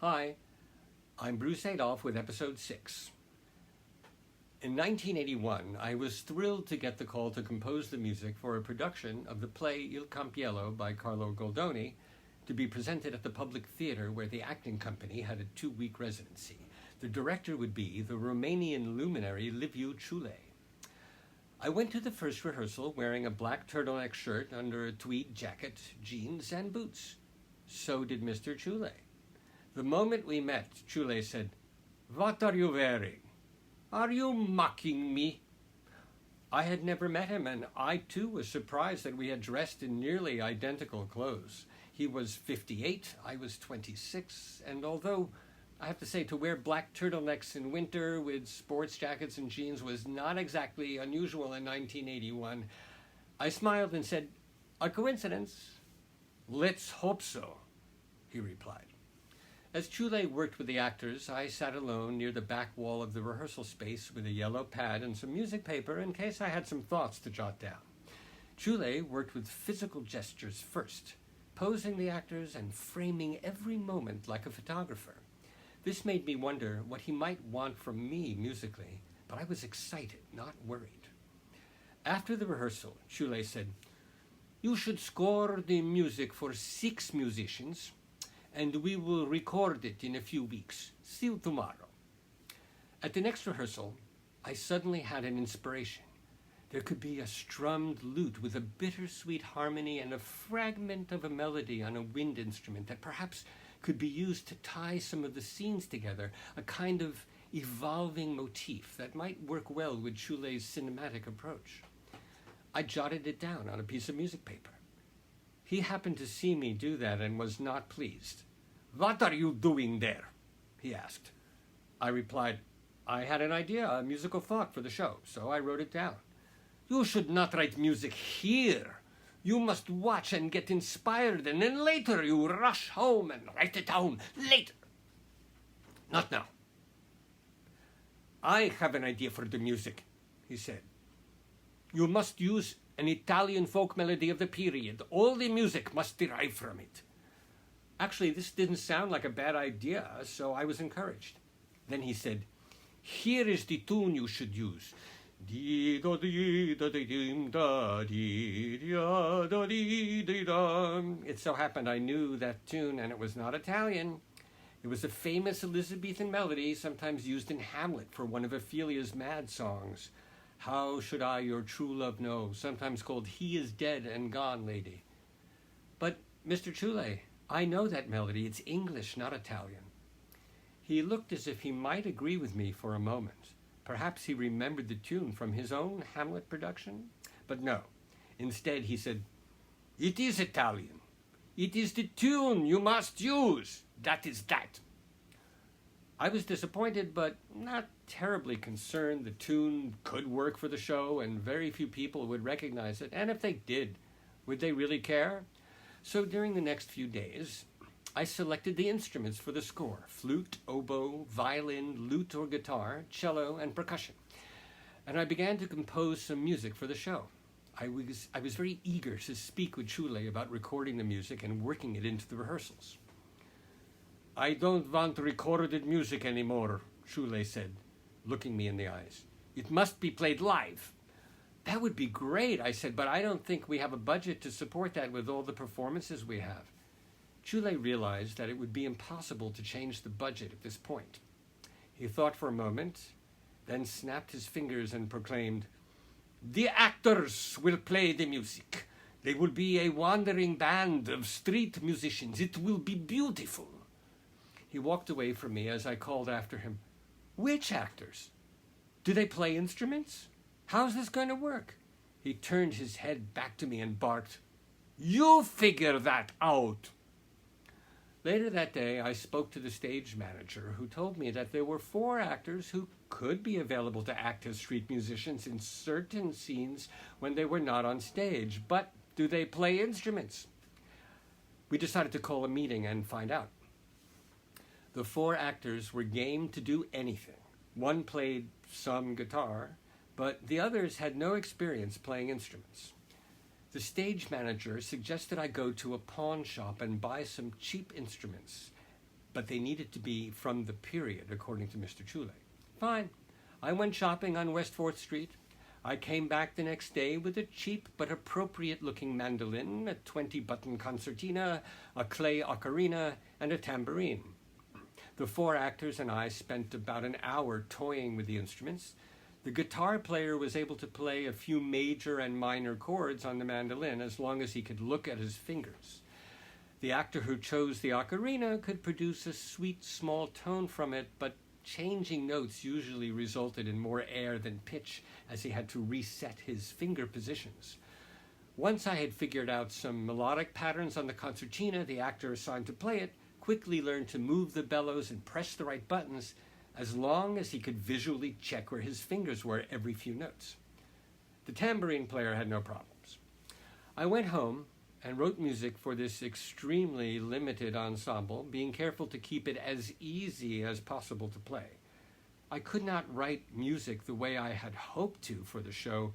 Hi, I'm Bruce Adolphe with episode 6. In 1981, I was thrilled to get the call to compose the music for a production of the play Il Campiello by Carlo Goldoni to be presented at the Public Theater where the acting company had a 2-week residency. The director would be the Romanian luminary Liviu Ciulei. I went to the first rehearsal wearing a black turtleneck shirt under a tweed jacket, jeans, and boots. So did Mr. Ciulei. The moment we met, Ciulei said, "What are you wearing? Are you mocking me?" I had never met him, and I too was surprised that we had dressed in nearly identical clothes. He was 58, I was 26, and although I have to say to wear black turtlenecks in winter with sports jackets and jeans was not exactly unusual in 1981, I smiled and said, "A coincidence?" "Let's hope so," he replied. As Ciulei worked with the actors, I sat alone near the back wall of the rehearsal space with a yellow pad and some music paper in case I had some thoughts to jot down. Ciulei worked with physical gestures first, posing the actors and framing every moment like a photographer. This made me wonder what he might want from me musically, but I was excited, not worried. After the rehearsal, Ciulei said, "You should score the music for 6 musicians, and we will record it in a few weeks. See you tomorrow." At the next rehearsal, I suddenly had an inspiration. There could be a strummed lute with a bittersweet harmony and a fragment of a melody on a wind instrument that perhaps could be used to tie some of the scenes together, a kind of evolving motif that might work well with Ciulei's cinematic approach. I jotted it down on a piece of music paper. He happened to see me do that and was not pleased. "What are you doing there?" he asked. I replied, "I had an idea, a musical thought for the show, so I wrote it down." "You should not write music here. You must watch and get inspired, and then later you rush home and write it down later." "Not now." "I have an idea for the music," he said. "You must use an Italian folk melody of the period. All the music must derive from it." Actually, this didn't sound like a bad idea, so I was encouraged. Then he said, "Here is the tune you should use. It so happened I knew that tune, and it was not Italian. It was a famous Elizabethan melody, sometimes used in Hamlet for one of Ophelia's mad songs. "How should I your true love know?" Sometimes called "He is dead and gone, lady." "But, Mr. Ciulei, I know that melody. It's English, not Italian." He looked as if he might agree with me for a moment. Perhaps he remembered the tune from his own Hamlet production? But no. Instead, he said, "It is Italian. It is the tune you must use. That is that." I was disappointed, but not terribly concerned. The tune could work for the show, and very few people would recognize it. And if they did, would they really care? So during the next few days, I selected the instruments for the score: flute, oboe, violin, lute or guitar, cello, and percussion. And I began to compose some music for the show. I was very eager to speak with Ciulei about recording the music and working it into the rehearsals. "I don't want recorded music anymore," Ciulei said, looking me in the eyes. "It must be played live." "That would be great," I said, "but I don't think we have a budget to support that with all the performances we have." Ciulei realized that it would be impossible to change the budget at this point. He thought for a moment, then snapped his fingers and proclaimed, "The actors will play the music. They will be a wandering band of street musicians. It will be beautiful." He walked away from me as I called after him, "Which actors? Do they play instruments? How's this going to work?" He turned his head back to me and barked, "You figure that out." Later that day, I spoke to the stage manager, who told me that there were 4 actors who could be available to act as street musicians in certain scenes when they were not on stage. But do they play instruments? We decided to call a meeting and find out. The 4 actors were game to do anything. One played some guitar, but the others had no experience playing instruments. The stage manager suggested I go to a pawn shop and buy some cheap instruments but they needed to be from the period, according to Mr. Chule. Fine. I went shopping on West 4th Street. I came back the next day with a cheap but appropriate-looking mandolin, a 20-button concertina, a clay ocarina, and a tambourine. The 4 actors and I spent about an hour toying with the instruments. The guitar player was able to play a few major and minor chords on the mandolin as long as he could look at his fingers. The actor who chose the ocarina could produce a sweet small tone from it, but changing notes usually resulted in more air than pitch, as he had to reset his finger positions. Once I had figured out some melodic patterns on the concertina, the actor assigned to play it quickly learned to move the bellows and press the right buttons, as long as he could visually check where his fingers were every few notes. The tambourine player had no problems. I went home and wrote music for this extremely limited ensemble, being careful to keep it as easy as possible to play. I could not write music the way I had hoped to for the show,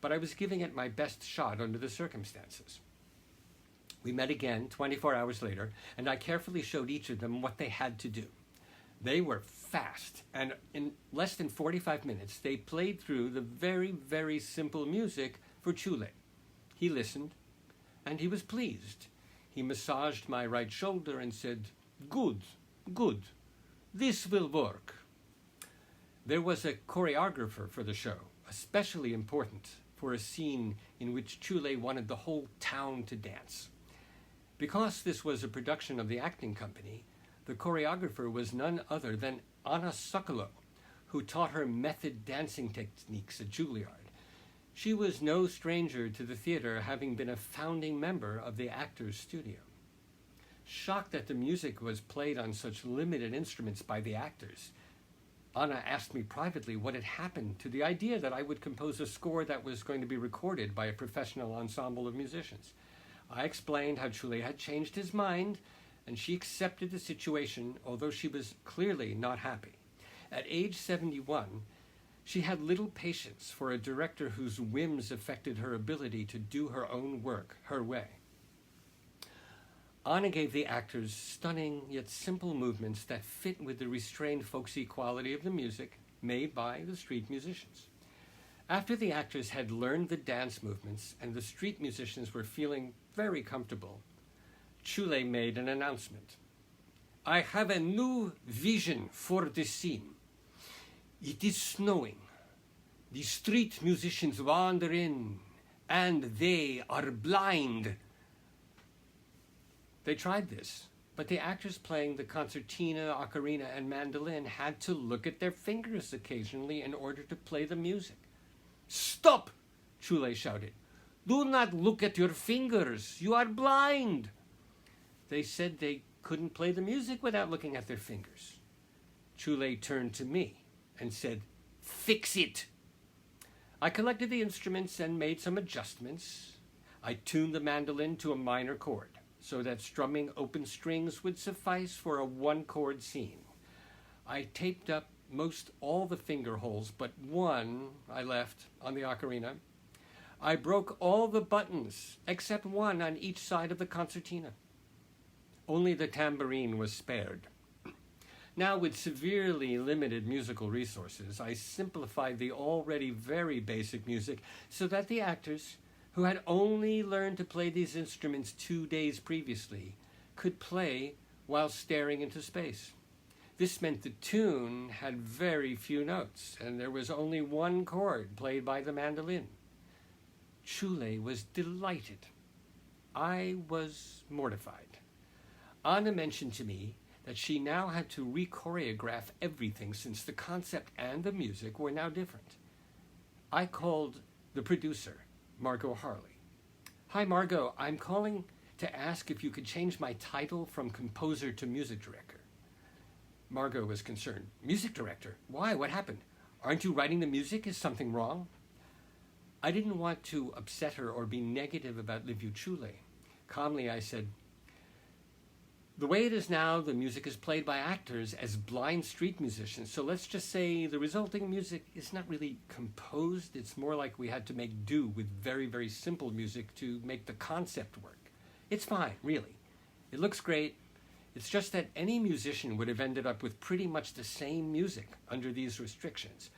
but I was giving it my best shot under the circumstances. We met again 24 hours later, and I carefully showed each of them what they had to do. They were fast, and in less than 45 minutes, they played through the very, very simple music for Chule. He listened, and he was pleased. He massaged my right shoulder and said, "Good, good. This will work." There was a choreographer for the show, especially important for a scene in which Chule wanted the whole town to dance. Because this was a production of the acting company, the choreographer was none other than Anna Sokolow, who taught her method dancing techniques at Juilliard. She was no stranger to the theater, having been a founding member of the Actors Studio. Shocked that the music was played on such limited instruments by the actors, Anna asked me privately what had happened to the idea that I would compose a score that was going to be recorded by a professional ensemble of musicians. I explained how Chule had changed his mind, and she accepted the situation, although she was clearly not happy. At age 71, she had little patience for a director whose whims affected her ability to do her own work her way. Anna gave the actors stunning yet simple movements that fit with the restrained folksy quality of the music made by the street musicians. After the actors had learned the dance movements and the street musicians were feeling very comfortable, Chule made an announcement. "I have a new vision for this scene. It is snowing. The street musicians wander in, and they are blind." They tried this, but the actors playing the concertina, ocarina, and mandolin had to look at their fingers occasionally in order to play the music. "Stop!" Chule shouted. "Do not look at your fingers. You are blind." They said they couldn't play the music without looking at their fingers. Chule turned to me and said, "Fix it." I collected the instruments and made some adjustments. I tuned the mandolin to a minor chord, so that strumming open strings would suffice for a one-chord scene. I taped up most all the finger holes, but one I left on the ocarina. I broke all the buttons, except one on each side of the concertina. Only the tambourine was spared. Now, with severely limited musical resources, I simplified the already very basic music so that the actors, who had only learned to play these instruments 2 days previously, could play while staring into space. This meant the tune had very few notes, and there was only one chord played by the mandolin. Chule was delighted. I was mortified. Anna mentioned to me that she now had to re-choreograph everything since the concept and the music were now different. I called the producer, Margot Harley. "Hi, Margot. I'm calling to ask if you could change my title from composer to music director." Margot was concerned. "Music director? Why? What happened? Aren't you writing the music? Is something wrong?" I didn't want to upset her or be negative about Liviu Chule. Calmly, I said, "The way it is now, the music is played by actors as blind street musicians, so let's just say the resulting music is not really composed. It's more like we had to make do with very, very simple music to make the concept work. It's fine, really. It looks great. It's just that any musician would have ended up with pretty much the same music under these restrictions.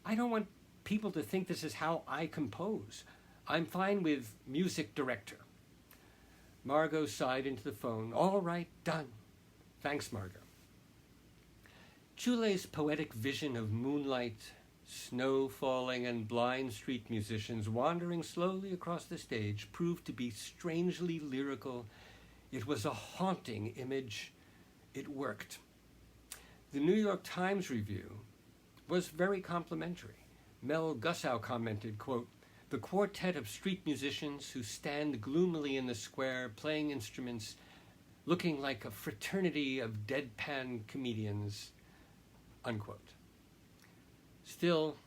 I don't want people to think this is how I compose. I'm fine with music director. Margot sighed into the phone. All right, done. Thanks, Margot. Chule's poetic vision of moonlight, snow falling, and blind street musicians wandering slowly across the stage proved to be strangely lyrical. It was a haunting image. It worked. The New York Times review was very complimentary. Mel Gussow commented, quote, "The quartet of street musicians who stand gloomily in the square playing instruments, looking like a fraternity of deadpan comedians," unquote. Still,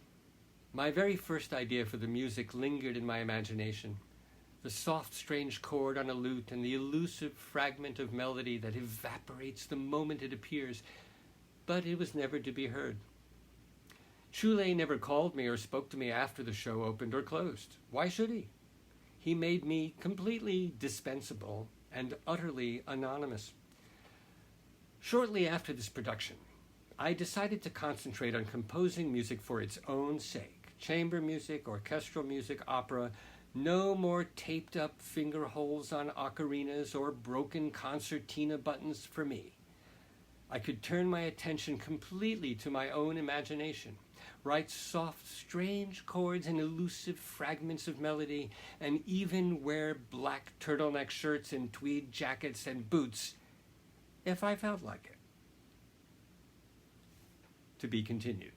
my very first idea for the music lingered in my imagination. The soft, strange chord on a lute and the elusive fragment of melody that evaporates the moment it appears, but it was never to be heard. Chule never called me or spoke to me after the show opened or closed. Why should he? He made me completely dispensable and utterly anonymous. Shortly after this production, I decided to concentrate on composing music for its own sake. Chamber music, orchestral music, opera. No more taped up finger holes on ocarinas or broken concertina buttons for me. I could turn my attention completely to my own imagination, write soft, strange chords and elusive fragments of melody, and even wear black turtleneck shirts and tweed jackets and boots if I felt like it. To be continued.